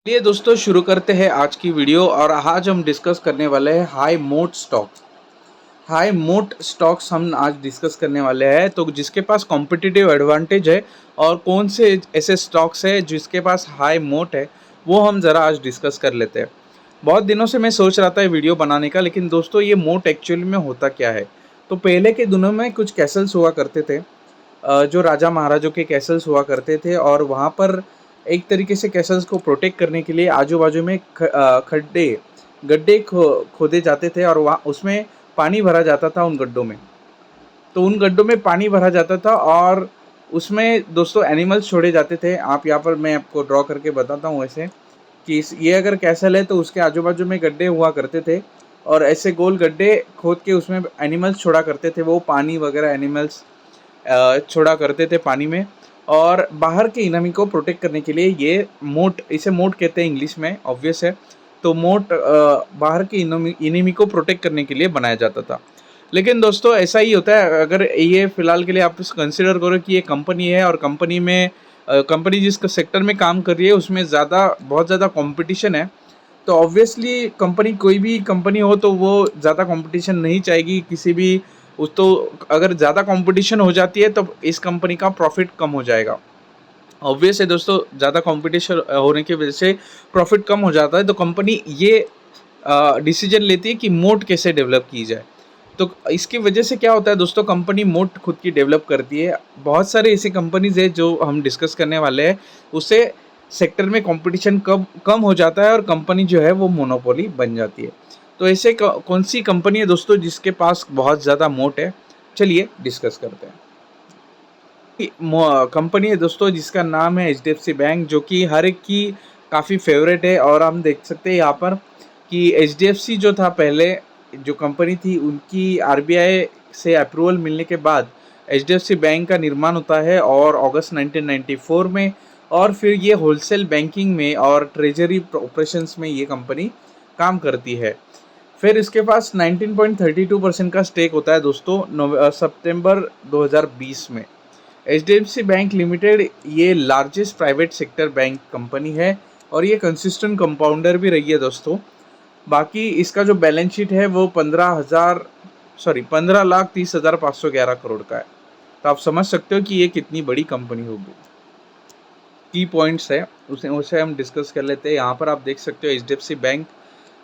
चलिए दोस्तों शुरू करते हैं आज की वीडियो। और आज हम डिस्कस करने वाले हैं high mode stock. High mode stocks हम आज डिस्कस करने वाले हैं, तो जिसके पास कॉम्पिटिटिव एडवांटेज है और कौन से ऐसे स्टॉक्स है जिसके पास हाई मोड है, वो हम ज़रा आज डिस्कस कर लेते हैं। बहुत दिनों से मैं सोच रहा था ये वीडियो बनाने का, लेकिन दोस्तों ये मोड एक्चुअली में होता क्या है। तो पहले के दिनों में कुछ कैसल्स हुआ करते थे, जो राजा महाराजों के कैसल्स हुआ करते थे, और वहाँ पर एक तरीके से कैसल्स को प्रोटेक्ट करने के लिए आजू बाजू में खड्डे गड्ढे खोदे जाते थे, और वहाँ उसमें पानी भरा जाता था उन गड्ढों में। तो उन गड्ढों में पानी भरा जाता था और उसमें दोस्तों एनिमल्स छोड़े जाते थे। आप यहाँ पर मैं आपको ड्रॉ करके बताता हूँ ऐसे कि ये अगर कैसल है तो उसके आजू बाजू में गड्ढे हुआ करते थे, और ऐसे गोल गड्ढे खोद के उसमें एनिमल्स छोड़ा करते थे। वो पानी वगैरह एनिमल्स छोड़ा करते थे पानी में, और बाहर के इनामी को प्रोटेक्ट करने के लिए ये मोट, इसे मोट कहते हैं इंग्लिश में, ऑब्वियस है। तो मोट बाहर के इनामी को प्रोटेक्ट करने के लिए बनाया जाता था। लेकिन दोस्तों ऐसा ही होता है, अगर ये फ़िलहाल के लिए आप कंसिडर करो कि ये कंपनी है, और कंपनी में कंपनी जिस सेक्टर में काम कर रही है उसमें बहुत ज़्यादा कंपटीशन है। तो ऑब्वियसली कंपनी, कोई भी कंपनी हो तो वो ज़्यादा कंपटीशन नहीं चाहेगी किसी भी उस तो अगर ज़्यादा कंपटीशन हो जाती है तो इस कंपनी का प्रॉफिट कम हो जाएगा। ऑब्वियस है दोस्तों, ज़्यादा कंपटीशन होने की वजह से प्रॉफिट कम हो जाता है, तो कंपनी ये डिसीजन लेती है कि मोड कैसे डेवलप की जाए। तो इसकी वजह से क्या होता है दोस्तों, कंपनी मोड खुद की डेवलप करती है। बहुत सारे ऐसी कंपनीज है जो हम डिस्कस करने वाले हैं, उससे सेक्टर में कंपटीशन कम कम हो जाता है और कंपनी जो है वो मोनोपोली बन जाती है। तो ऐसे कौन सी कंपनी है दोस्तों जिसके पास बहुत ज़्यादा मोट है, चलिए डिस्कस करते हैं। कंपनी है दोस्तों जिसका नाम है एचडीएफसी बैंक, जो कि हर एक की काफ़ी फेवरेट है। और हम देख सकते हैं यहाँ पर कि एचडीएफसी जो था पहले, जो कंपनी थी, उनकी आरबीआई से अप्रूवल मिलने के बाद एचडीएफसी बैंक का निर्माण होता है, और अगस्त 1994 में। और फिर ये होलसेल बैंकिंग में और ट्रेजरी ऑपरेशंस में ये कंपनी काम करती है। फिर इसके पास 19.32% का स्टेक होता है दोस्तों सितंबर 2020 में। एचडीएफसी बैंक लिमिटेड ये largest private sector bank company है, और ये कंसिस्टेंट कंपाउंडर भी रही है दोस्तों। बाकी इसका जो बैलेंस शीट है वो 15,30,511 करोड़ का है। तो आप समझ सकते हो कि ये कितनी बड़ी कंपनी होगी। की पॉइंट्स है उसे हम डिस्कस कर लेते हैं। यहाँ पर आप देख सकते हो एचडीएफसी बैंक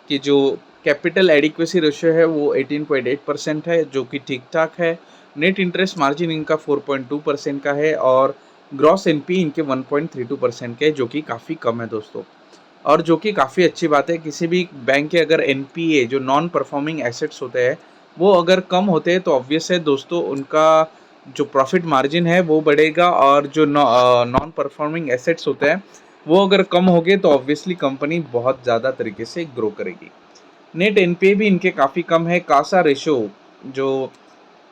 की जो कैपिटल एडिक्वेसी रेशियो है वो 18.8% है, जो कि ठीक ठाक है। नेट इंटरेस्ट मार्जिन इनका 4.2% का है, और ग्रॉस एनपी इनके 1.32% के, जो कि काफ़ी कम है दोस्तों, और जो कि काफ़ी अच्छी बात है। किसी भी बैंक के अगर एनपीए, जो नॉन परफॉर्मिंग एसेट्स होते हैं, वो अगर कम होते हैं तो ऑब्वियस है दोस्तों उनका जो प्रॉफिट मार्जिन है वो बढ़ेगा, और जो नॉन परफॉर्मिंग एसेट्स होते हैं वो अगर कम हो गए तो ऑब्वियसली कंपनी बहुत ज़्यादा तरीके से ग्रो करेगी। नेट एनपीए भी इनके काफ़ी कम है। कासा रेशो, जो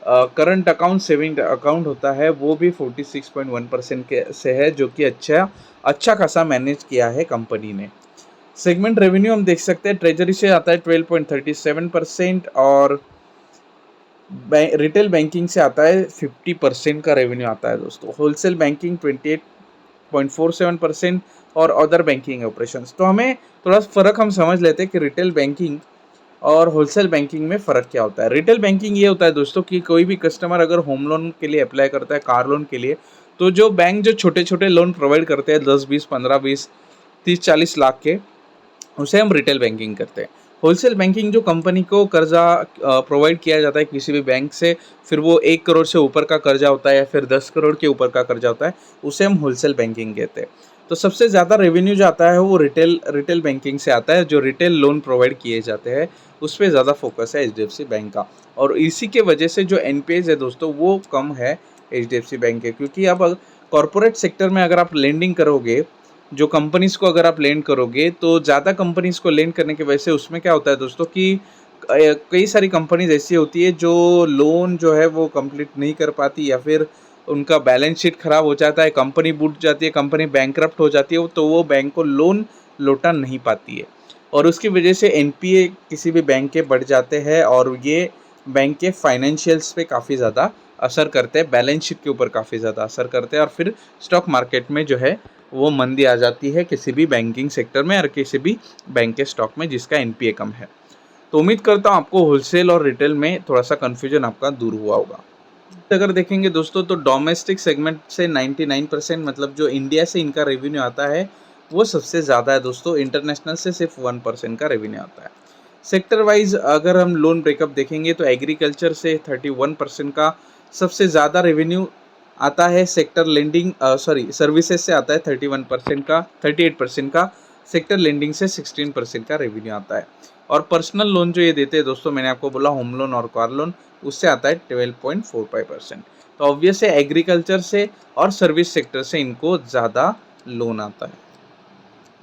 करंट अकाउंट सेविंग अकाउंट होता है, वो भी 46.1% के से है, जो कि अच्छा खासा मैनेज किया है कंपनी ने। सेगमेंट रेवेन्यू हम देख सकते हैं, ट्रेजरी से आता है 12.37%, और रिटेल बैंकिंग से आता है 50% का रेवेन्यू आता है दोस्तों। होलसेल बैंकिंग 28.47%, और अदर बैंकिंग ऑपरेशंस। तो हमें थोड़ा फ़र्क हम समझ लेते हैं कि रिटेल बैंकिंग और होलसेल बैंकिंग में फ़र्क क्या होता है। रिटेल बैंकिंग ये होता है दोस्तों कि कोई भी कस्टमर अगर होम लोन के लिए अप्लाई करता है, कार लोन के लिए, तो जो बैंक जो छोटे छोटे लोन प्रोवाइड करते हैं 10, 20, 15, 20, 30, 40 लाख के, उसे हम रिटेल बैंकिंग करते हैं। होलसेल बैंकिंग जो कंपनी को कर्जा प्रोवाइड किया जाता है किसी भी बैंक से, फिर वो 1 करोड़ से ऊपर का कर्जा होता है या फिर 10 करोड़ के ऊपर का कर्जा होता है, उसे हम होलसेल बैंकिंग कहते हैं। तो सबसे ज़्यादा रेवेन्यू जो आता है वो रिटेल बैंकिंग से आता है। जो रिटेल लोन प्रोवाइड किए जाते हैं उस पर ज़्यादा फोकस है एचडीएफसी बैंक का, और इसी के वजह से जो एनपीएज है दोस्तों वो कम है एचडीएफसी बैंक के। क्योंकि अब कॉरपोरेट सेक्टर में अगर आप लेंडिंग करोगे, जो कंपनीज़ को अगर आप लेंड करोगे, तो ज़्यादा कंपनीज़ को लेंड करने की वजह से उसमें क्या होता है दोस्तों कि कई सारी कंपनीज ऐसी होती है जो लोन जो है वो कंप्लीट नहीं कर पाती, या फिर उनका बैलेंस शीट ख़राब हो जाता है, कंपनी बूट जाती है, कंपनी बैंकरप्ट हो जाती है, तो वो बैंक को लोन लौटा नहीं पाती है, और उसकी वजह से एनपीए किसी भी बैंक के बढ़ जाते हैं, और ये बैंक के फाइनेंशियल्स पे काफ़ी ज़्यादा असर करते हैं, बैलेंस शीट के ऊपर काफ़ी ज़्यादा असर करते हैं, और फिर स्टॉक मार्केट में जो है वो मंदी आ जाती है किसी भी बैंकिंग सेक्टर में और किसी भी बैंक के स्टॉक में जिसका एनपीए कम है। तो उम्मीद करता हूँ आपको होलसेल और रिटेल में थोड़ा सा कन्फ्यूजन आपका दूर हुआ होगा। अगर देखेंगे दोस्तों तो डोमेस्टिक सेगमेंट से 99% मतलब जो इंडिया से इनका रेवेन्यू आता है वो सबसे ज़्यादा है दोस्तों। इंटरनेशनल से सिर्फ 1% का रेवेन्यू आता है। सेक्टर वाइज अगर हम लोन ब्रेकअप देखेंगे तो एग्रीकल्चर से 31% का सबसे ज़्यादा रेवेन्यू आता है। सेक्टर लेंडिंग सर्विसेज से आता है 31% का 38% का। सेक्टर लेंडिंग से 16% का रेवेन्यू आता है। और पर्सनल लोन जो ये देते हैं दोस्तों, मैंने आपको बोला होम लोन और कार लोन, उससे आता है 12.45%। तो ऑब्वियस है एग्रीकल्चर से और सर्विस सेक्टर से इनको ज़्यादा लोन आता है।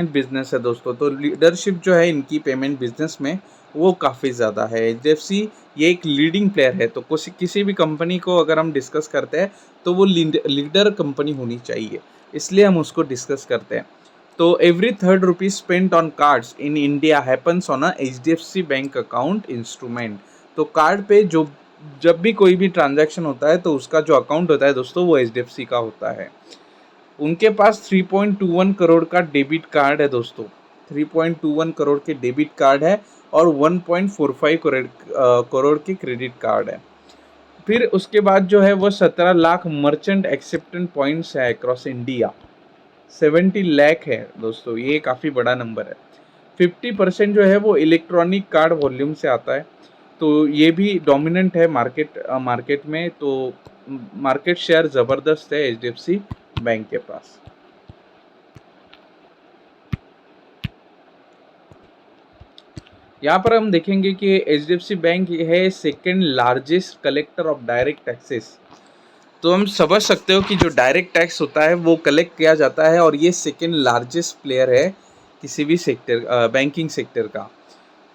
बिजनेस है दोस्तों, तो लीडरशिप जो है इनकी पेमेंट बिजनेस में वो काफ़ी ज़्यादा है। एचडीएफसी ये एक लीडिंग प्लेयर है, तो किसी भी कंपनी को अगर हम डिस्कस करते हैं तो वो लीडर कंपनी होनी चाहिए, इसलिए हम उसको डिस्कस करते हैं। तो every third rupees spent on cards in India happens on a HDFC bank account instrument. तो कार्ड पे जब भी कोई भी ट्रांजैक्शन होता है तो उसका जो अकाउंट होता है दोस्तों वो एचडीएफसी का होता है। उनके पास 3.21 करोड़ का डेबिट कार्ड है दोस्तों। 3.21 करोड़ के डेबिट कार्ड है और 1.45 करोड़ के क्रेडिट कार्ड है। फिर उसके बाद जो है वो 17 लाख मर्चेंट एक्सेप्टेंस पॉइंट्स है अक्रॉस इंडिया। 70 लाख है दोस्तों, ये काफ़ी बड़ा नंबर है। 50% जो है वो इलेक्ट्रॉनिक कार्ड वॉल्यूम से आता है, तो ये भी डोमिनेंट है मार्केट में। तो मार्केट शेयर ज़बरदस्त है एचडीएफसी बैंक के पास। यहाँ पर हम देखेंगे कि एचडीएफसी बैंक है second largest collector of direct taxes. तो हम समझ सकते हो कि जो डायरेक्ट टैक्स होता है वो कलेक्ट किया जाता है और ये सेकेंड लार्जेस्ट प्लेयर है किसी भी सेक्टर बैंकिंग सेक्टर का।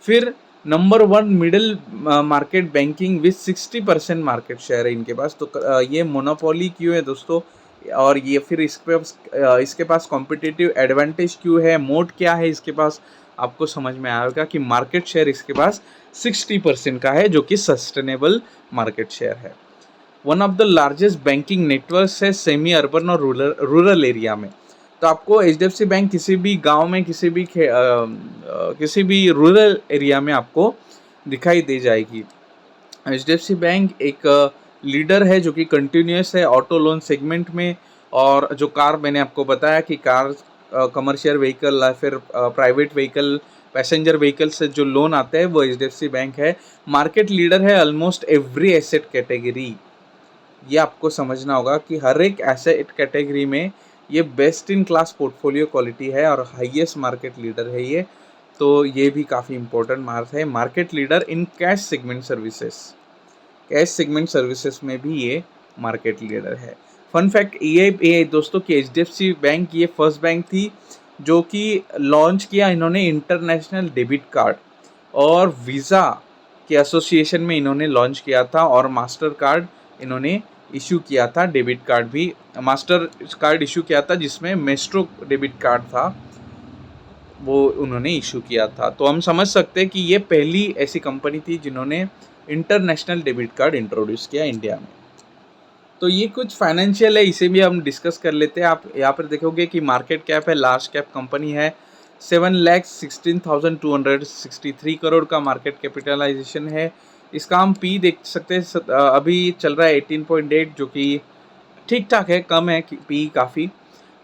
फिर number 1 middle market banking with 60% market share है इनके पास। तो ये मोनोपोली क्यों है दोस्तों, और ये फिर इसके पास कॉम्पिटिटिव एडवांटेज क्यों है, मोड क्या है इसके पास, आपको समझ में आएगा कि मार्केट शेयर इसके पास 60% का है जो कि सस्टेनेबल मार्केट शेयर है। One of the largest banking network है सेमी अर्बन और रूरल एरिया में। तो आपको एचडीएफसी बैंक किसी भी गांव में किसी भी रूरल एरिया में आपको दिखाई दे जाएगी। एचडीएफसी बैंक एक लीडर है जो कि कंटिन्यूस है ऑटो लोन सेगमेंट में। और जो कार मैंने आपको बताया कि कार कमर्शियल व्हीकल या फिर प्राइवेट व्हीकल पैसेंजर व्हीकल से जो लोन आते हैं वो एचडीएफसी बैंक है। मार्केट लीडर है ऑलमोस्ट एवरी एसेट कैटेगरी। ये आपको समझना होगा कि हर एक एसेट कैटेगरी में ये best in class portfolio quality है और हाईएस्ट मार्केट लीडर है ये। तो ये भी काफ़ी इंपॉर्टेंट मार्क है। Market leader in cash segment services, cash segment services में भी ये मार्केट लीडर है। फन फैक्ट ये दोस्तों कि एचडीएफसी बैंक ये फर्स्ट बैंक थी जो कि लॉन्च किया इन्होंने इंटरनेशनल डेबिट कार्ड, और वीज़ा के एसोसिएशन में इन्होंने लॉन्च किया था, और मास्टर कार्ड इन्होंने इशू किया था। डेबिट कार्ड भी मास्टर कार्ड इशू किया था जिसमें मेस्ट्रो डेबिट कार्ड था वो उन्होंने इशू किया था। तो हम समझ सकते हैं कि ये पहली ऐसी कंपनी थी जिन्होंने इंटरनेशनल डेबिट कार्ड इंट्रोड्यूस किया इंडिया में। तो ये कुछ फाइनेंशियल है, इसे भी हम डिस्कस कर लेते हैं। आप यहाँ पर देखोगे कि मार्केट कैप है, लार्ज कैप कंपनी है, 7,16,263 करोड़ का मार्केट कैपिटलाइजेशन है। इसका हम पी देख सकते हैं, अभी चल रहा है 18.8 जो कि ठीक ठाक है, कम है पी काफ़ी,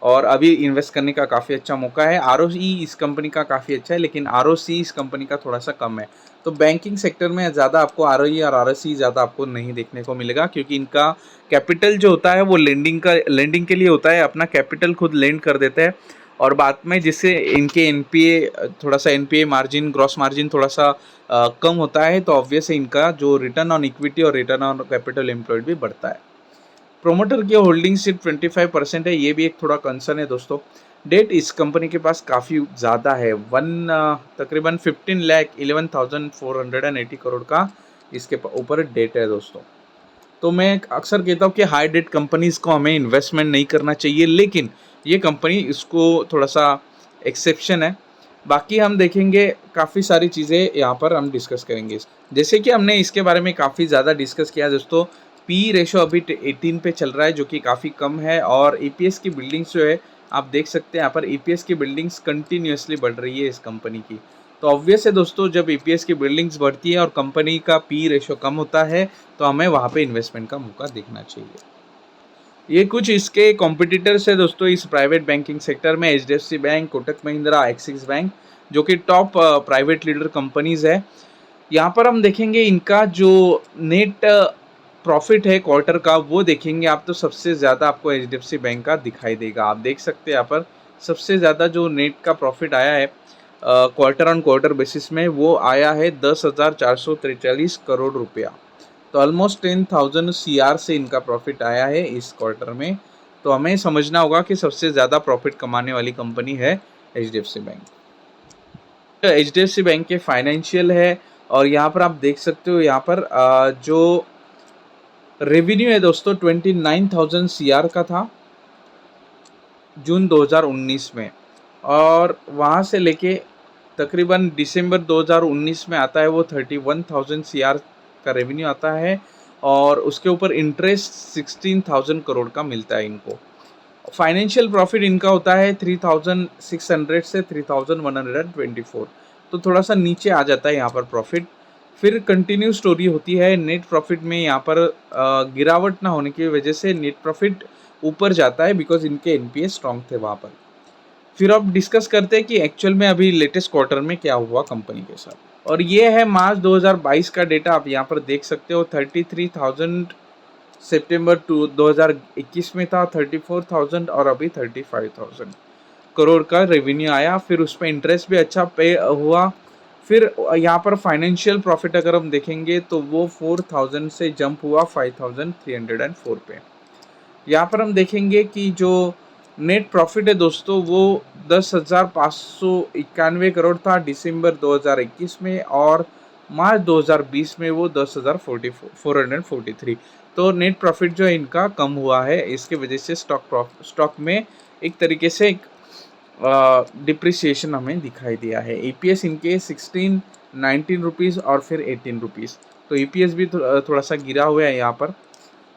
और अभी इन्वेस्ट करने का काफ़ी अच्छा मौका है। आरओई इस कंपनी का काफ़ी अच्छा है लेकिन आरओसी इस कंपनी का थोड़ा सा कम है। तो बैंकिंग सेक्टर में ज़्यादा आपको आरओई और आरओसी ज़्यादा आपको नहीं देखने को मिलेगा क्योंकि इनका कैपिटल जो होता है वो लेंडिंग के लिए होता है, अपना कैपिटल खुद लेंड कर देते हैं, और बाद में जिससे इनके एनपीए मार्जिन, ग्रॉस मार्जिन थोड़ा सा कम होता है, तो ऑब्वियस है इनका जो रिटर्न ऑन इक्विटी और रिटर्न ऑन कैपिटल एम्प्लॉयड भी बढ़ता है। प्रोमोटर की होल्डिंग सिर्फ 25% है, ये भी एक थोड़ा कंसर्न है दोस्तों। डेट इस कंपनी के पास काफ़ी ज़्यादा है, तकरीबन 15,11,480 करोड़ का इसके ऊपर डेट है दोस्तों। तो मैं अक्सर कहता हूँ कि हाई डेट कंपनीज़ को हमें इन्वेस्टमेंट नहीं करना चाहिए, लेकिन ये कंपनी इसको थोड़ा सा एक्सेप्शन है। बाकी हम देखेंगे काफ़ी सारी चीज़ें यहाँ पर हम डिस्कस करेंगे। जैसे कि हमने इसके बारे में काफ़ी ज़्यादा डिस्कस किया दोस्तों। पी रेशो अभी 18 पे चल रहा है जो कि काफ़ी कम है, और ईपीएस की बिल्डिंग्स जो है आप देख सकते हैं यहाँ पर ईपीएस की बिल्डिंग्स कंटिन्यूसली बढ़ रही है इस कंपनी की। तो ऑब्वियस है दोस्तों, जब ईपीएस की बिल्डिंग्स बढ़ती है और कंपनी का पी रेशो कम होता है तो हमें वहाँ पे इन्वेस्टमेंट का मौका देखना चाहिए। ये कुछ इसके कॉम्पिटिटर्स है दोस्तों इस प्राइवेट बैंकिंग सेक्टर में, HDFC bank, Kotak Mahindra, axis bank, जो कि टॉप प्राइवेट लीडर कंपनीज है। यहाँ पर हम देखेंगे इनका जो नेट प्रॉफिट है क्वार्टर का, वो देखेंगे आप तो सबसे ज़्यादा आपको एचडीएफसी बैंक का दिखाई देगा। आप देख सकते हैं यहाँ पर सबसे ज़्यादा जो नेट का प्रॉफिट आया है क्वार्टर ऑन क्वार्टर बेसिस में, वो आया है 10,443 करोड़ रुपया। तो ऑलमोस्ट 10,000 CR से इनका प्रॉफिट आया है इस क्वार्टर में। तो हमें समझना होगा कि सबसे ज़्यादा प्रॉफिट कमाने वाली कंपनी है एचडीएफसी बैंक। एचडीएफसी बैंक के फाइनेंशियल है और यहाँ पर आप देख सकते हो, यहाँ पर जो रेवेन्यू है दोस्तों 29,000 CR का था जून 2019 में, और वहाँ से लेके तकरीबन दिसंबर 2019 में आता है वो 31,000 CR का रेवेन्यू आता है, और उसके ऊपर इंटरेस्ट 16,000 करोड़ का मिलता है इनको। फाइनेंशियल प्रॉफिट इनका होता है 3,600 से 3,124, तो थोड़ा सा नीचे आ जाता है यहाँ पर प्रॉफिट। फिर कंटिन्यू स्टोरी होती है नेट प्रॉफिट में, यहाँ पर गिरावट ना होने की वजह से नेट प्रॉफिट ऊपर जाता है बिकॉज इनके एनपीए स्ट्रॉन्ग थे वहाँ पर। फिर अब डिस्कस करते हैं कि एक्चुअल में अभी लेटेस्ट क्वार्टर में क्या हुआ कंपनी के साथ, और ये है मार्च 2022 का डेटा। आप यहाँ पर देख सकते हो 33,000 सितंबर 2021 में था, 34,000 और अभी 35,000 करोड़ का रेवेन्यू आया। फिर उस पर इंटरेस्ट भी अच्छा पे हुआ। फिर यहाँ पर फाइनेंशियल प्रॉफिट अगर हम देखेंगे तो वो 4,000 से जंप हुआ 5,304 पे। यहाँ पर हम देखेंगे कि जो नेट प्रॉफिट है दोस्तों वो 10,591 करोड़ था दिसंबर 2021 में, और मार्च 2020 में वो 10,443। तो नेट प्रॉफिट जो है इनका कम हुआ है, इसके वजह से स्टॉक में एक तरीके से एक डिप्रिसिएशन हमें दिखाई दिया है। ईपीएस इनके 16, 19 रुपीज़ और फिर 18 रुपीज़, तो ईपीएस भी थोड़ा सा गिरा हुआ है यहाँ पर।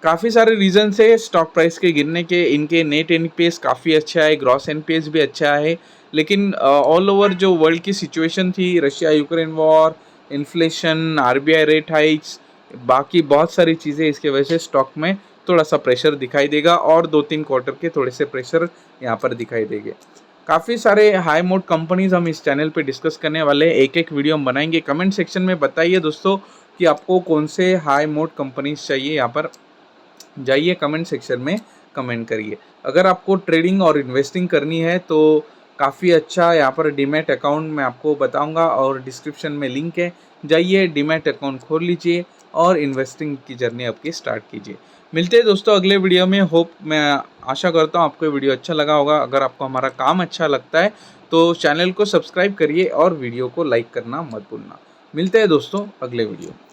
काफ़ी सारे रीज़न है स्टॉक प्राइस के गिरने के। इनके नेट एनपीएस काफ़ी अच्छा है, ग्रॉस एनपीएस भी अच्छा है, लेकिन ऑल ओवर जो वर्ल्ड की सिचुएशन थी, Russia Ukraine war, inflation, RBI rate hikes, बाकी बहुत सारी चीज़ें, इसके वजह से स्टॉक में थोड़ा सा प्रेशर दिखाई देगा, और 2-3 क्वार्टर के थोड़े से प्रेशर यहाँ पर दिखाई देंगे। काफ़ी सारे हाई मोड कंपनीज हम इस चैनल पे डिस्कस करने वाले हैं, एक एक वीडियो हम बनाएंगे। कमेंट सेक्शन में बताइए दोस्तों कि आपको कौन से हाई मोड कंपनीज चाहिए, यहाँ पर जाइए कमेंट सेक्शन में कमेंट करिए। अगर आपको ट्रेडिंग और इन्वेस्टिंग करनी है तो काफ़ी अच्छा यहाँ पर डीमैट अकाउंट मैं आपको बताऊंगा, और डिस्क्रिप्शन में लिंक है, जाइए डीमैट अकाउंट खोल लीजिए और इन्वेस्टिंग की जर्नी आपकी स्टार्ट कीजिए। मिलते हैं दोस्तों अगले वीडियो में। होप, मैं आशा करता हूँ आपको वीडियो अच्छा लगा होगा। अगर आपको हमारा काम अच्छा लगता है तो चैनल को सब्सक्राइब करिए और वीडियो को लाइक करना मत भूलना। मिलते हैं दोस्तों अगले वीडियो में।